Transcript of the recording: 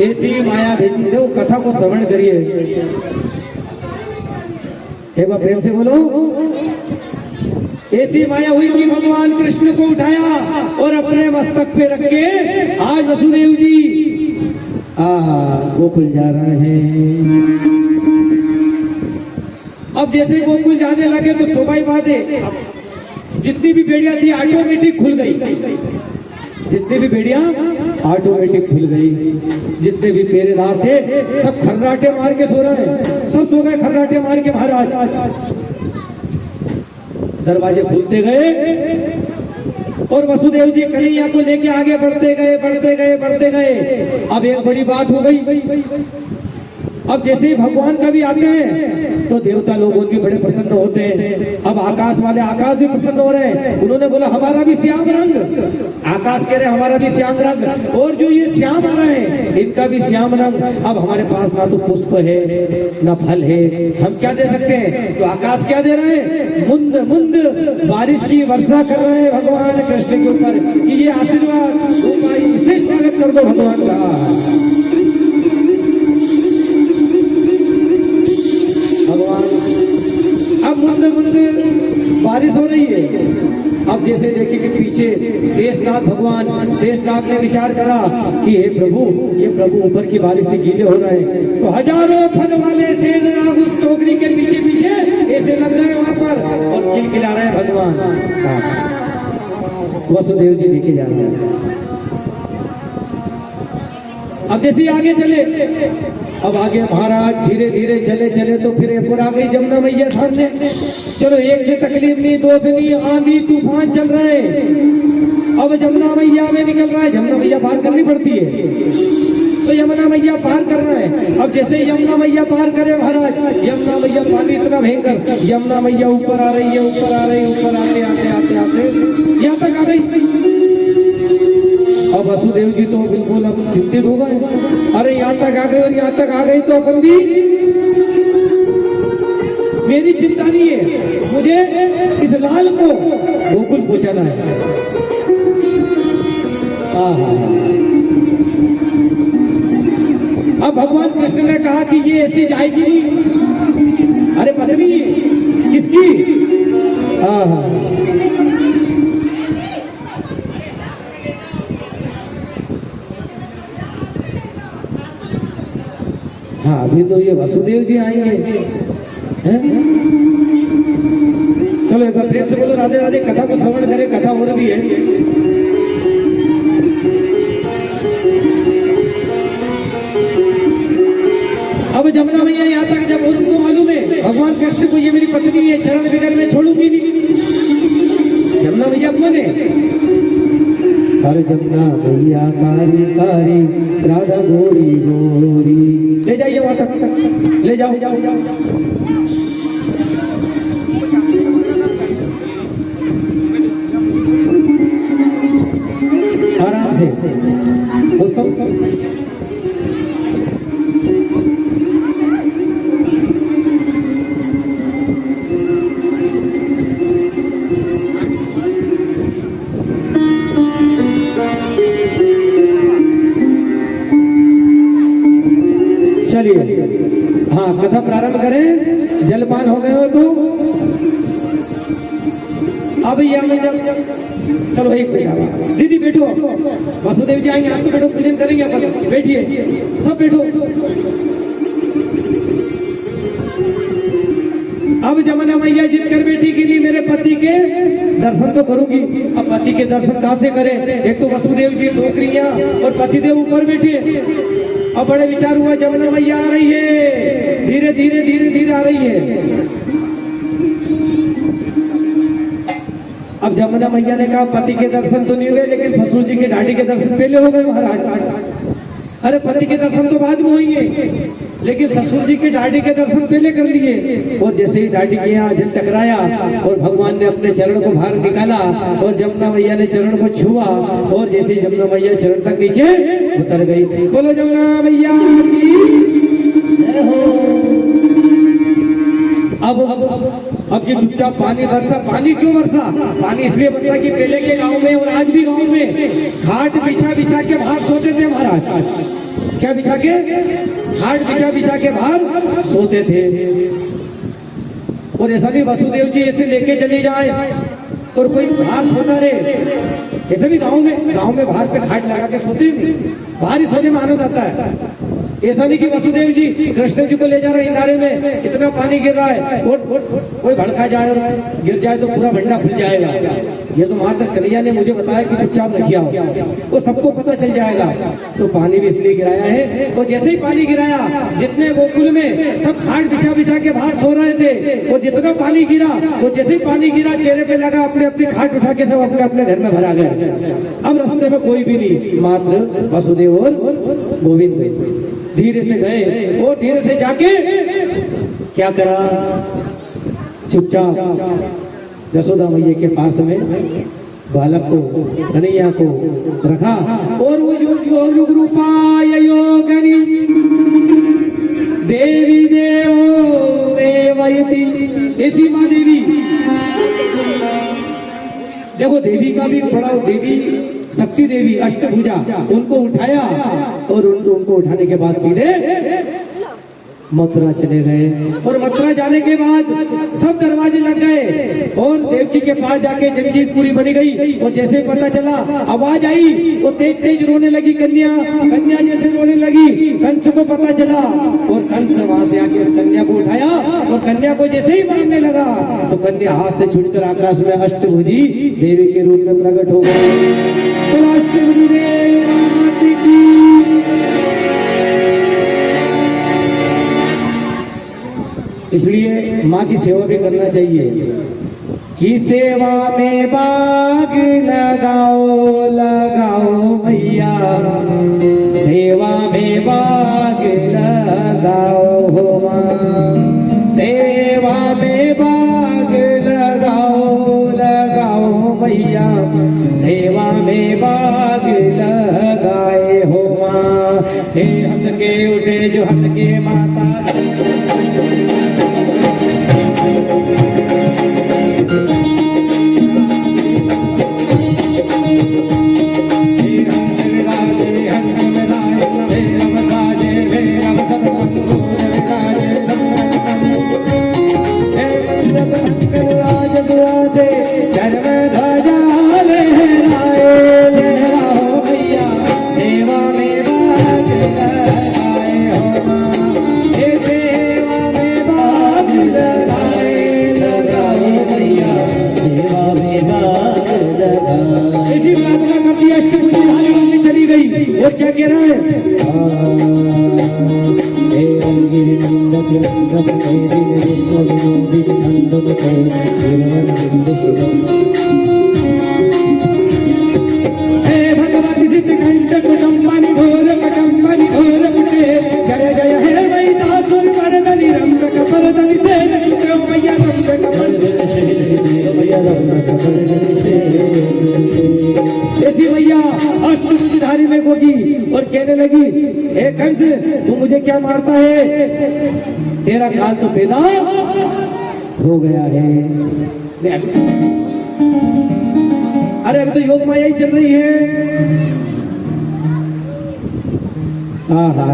ऐसी माया भेजी। देखो कथा को श्रवण करिए, एक बार प्रेम से बोलो। ऐसी माया हुई कि भगवान कृष्ण को उठाया और अपने मस्तक पे रख के आज वसुदेव जी गोकुल जा रहे हैं। अब जैसे गोकुल जाने लगे तो स्वाभाविक बात है, जितनी भी बेड़ियां थी ऑटोमेटिक खुल गई, जितनी भी बेड़ियां ऑटोमेटिक खुल गई। जितने भी पहरेदार थे सब खर्राटे मार के सो रहे हैं, सब सो गए खर्राटे मार के। महाराज दरवाजे खुलते गए और वसुदेव जी कन्हैया को लेके आगे बढ़ते गए, बढ़ते गए, बढ़ते गए। अब एक बड़ी बात हो गई, अब जैसे ही भगवान कभी आते हैं तो देवता लोग भी बड़े प्रसन्न होते हैं। अब आकाश वाले आकाश भी प्रसन्न हो रहे हैं। उन्होंने बोला हमारा भी श्याम रंग, आकाश कह रहे हमारा भी श्याम रंग, और जो ये श्याम आ रहे हैं इनका भी श्याम रंग। अब हमारे पास ना तो पुष्प है ना फल है, हम क्या दे सकते हैं? तो आकाश क्या दे रहे हैं? मुंद मुंद बारिश की वर्षा कर रहे हैं भगवान कृष्ण के ऊपर कि ये आशीर्वाद इसे स्वागत कर दो भगवान का। अब मुंद मुंद बारिश हो रही है। अब जैसे देखिए कि पीछे शेषनाग भगवान, शेषनाग ने विचार करा कि हे प्रभु, ये प्रभु ऊपर की बारिश से गीले हो रहे हैं। तो हजारों फन वाले शेषनाग उस टोकरी के पीछे पीछे ऐसे लग गए वहां पर और चिलचिला रहे हैं भगवान। वसुदेव जी लेके जा रहे हैं। अब जैसे आगे चले, अब आगे महाराज धीरे धीरे चले चले तो फिर एक और आ गई जमुना मैया सामने। चलो एक से तकलीफ नहीं, दो से नहीं, आंधी तूफान चल रहे हैं। अब जमुना मैया में निकल रहा है, जमुना मैया पार करनी पड़ती है तो यमुना मैया पार कर रहा है। अब जैसे यमुना मैया पार करे महाराज, यमुना मैया पानी इतना भयंकर, यमुना मैया ऊपर आ रही है, ऊपर आ रही है, ऊपर आते आते आते आते यहाँ तक आ गई। अब वसुदेव जी तो बिल्कुल अब चिंतित हो गए, अरे यहाँ तक आ गई और यहाँ तक आ गई तो अपन भी, मेरी चिंता नहीं है, मुझे इस लाल को गोकुल पहुंचाना है। अब भगवान कृष्ण ने कहा कि ये ऐसी जाएगी नहीं। अरे पत्नी किसकी? हाँ अभी तो ये वसुदेव जी आएंगे हैं? चलो एक बार प्रेम से बोलो राधे राधे। कथा को श्रवण करें, कथा हो रही है। अब जमुना मैया यहाँ तक जब उनको मालूम है भगवान कृष्ण को ये मेरी पत्नी है, चरण बिगर में छोड़ूंगी नहीं। जमुना मैया कौन है? अरे जमुना मैया कारी कारी राधा गोरी गोरी। ले जाइए वहां तक, ले जाओ, जाओ, जाओ। आराम से चलिए। हाँ कथा प्रारंभ करें। जलपान हो गए हो तो अब चलो एक मिनट दीदी बैठो, वसुदेव जी आएंगे, आप तो बैठो, पूजन करेंगे अपन, बैठिए सब बैठो। अब जमुना मैया जिद कर बैठी कि नहीं मेरे पति के दर्शन तो करूंगी। अब पति के दर्शन कहां से करें? एक तो वसुदेव जी टोकरियां और पतिदेव ऊपर बैठे। अब बड़े विचार हुआ, जमुना मैया आ रही है, धीरे धीरे धीरे धीरे आ रही है। अब जमुना मैया ने कहा पति के दर्शन तो नहीं हुए, लेकिन ससुर जी के ढाडी के दर्शन पहले हो गए महाराज। अरे पति के दर्शन तो बाद में होंगे, लेकिन ससुर जी के ढाडी के दर्शन पहले कर लिए। और जैसे ही ढाडी के यहाँ जल टकराया और भगवान ने अपने चरण को बाहर निकाला और जमुना मैया ने चरण को छुआ और जैसे ही जमुना मैया चरण तक नीचे उतर गई। बोलो जमुना मैया की अब ये चुपचाप पानी बरसा। पानी क्यों बरसा? पानी इसलिए बरसा कि पहले के गांव में और आज भी गांव में घाट बिछा बिछा के बाहर सोते थे महाराज। क्या बिछा के, खाट बिछा के बाहर सोते थे। और ऐसा भी वसुदेव जी ऐसे लेके चले जाए और कोई बाहर सोता रहे, ऐसे भी गांव में बाहर पे खाट लगा के सोते, बाहर ही सोने में आनंद आता है। ऐसा नहीं कि वसुदेव जी कृष्ण जी को ले जा रहे हैं इंदारे में, इतना पानी गिर रहा है, कोई भड़का जाए और गिर जाए तो पूरा भंडा खुल जाएगा। ये तो माता कन्हैया ने मुझे बताया कि चुपचाप रखिया हो, वो सबको पता चल जाएगा। तो पानी भी इसलिए गिराया है। और जैसे ही पानी गिराया, जितने गोकुल में सब खाट बिछा के बाहर सो रहे थे, वो जितना पानी गिरा, वो जैसे ही पानी गिरा चेहरे पे लगा, अपने अपनी खाट उठा के सब अपने घर में भरा गए। अब रास्ते में कोई भी नहीं, मात्र वसुदेव और गोविंद धीरे से गए। और धीरे से जाके क्या करा, चुपचाप यशोदा मैया के पास में बालक को, कन्हैया को रखा। और वो योग रूपाय योगिनी देवी देवो देवयति, ऐसी माँ देवी, देखो देवी का भी बड़ा, देवी शक्ति देवी अष्टभुजा, उनको उठाया और उनको उठाने के बाद सीधे मथुरा चले गए। और मथुरा जाने के बाद सब दरवाजे लग गए और देवकी के पास जाके जंजीर पूरी बनी गई। और जैसे पता चला, आवाज आई, वो तेज तेज रोने लगी कन्या जैसे रोने लगी। कंस को पता चला और कंस वहां से आके कन्या को उठाया और कन्या को जैसे ही मारने लगा तो कन्या हाथ से छूटकर आकाश में अष्टभुजी देवी के रूप में प्रकट हो गई। तो अष्टभुजी देवी की इसलिए माँ की सेवा भी करना चाहिए कि सेवा में बाग लगाओ भैया, सेवा में बाग लगाओ हो माँ, सेवा में बाग लगाओ भैया, सेवा में बाग लगाए हो माँ। हे हंस के उठे जो हंस के माता, और क्या कह रहा है, भगवती सिद्ध कुटुंबानी घोर कटंबानी घोर कुटे, जय जय हे वै सासुर परदनि रंग कपरदनि से मैया रंग कपरदनि से मैया रंग कपरदनि से। ऐसी मैया अष्टधारी में होगी और कहने लगी, हे कंस तू मुझे क्या मारता है, तेरा काल तो पैदा हो गया है। अरे अभी तो योग माया ही चल रही है। आहा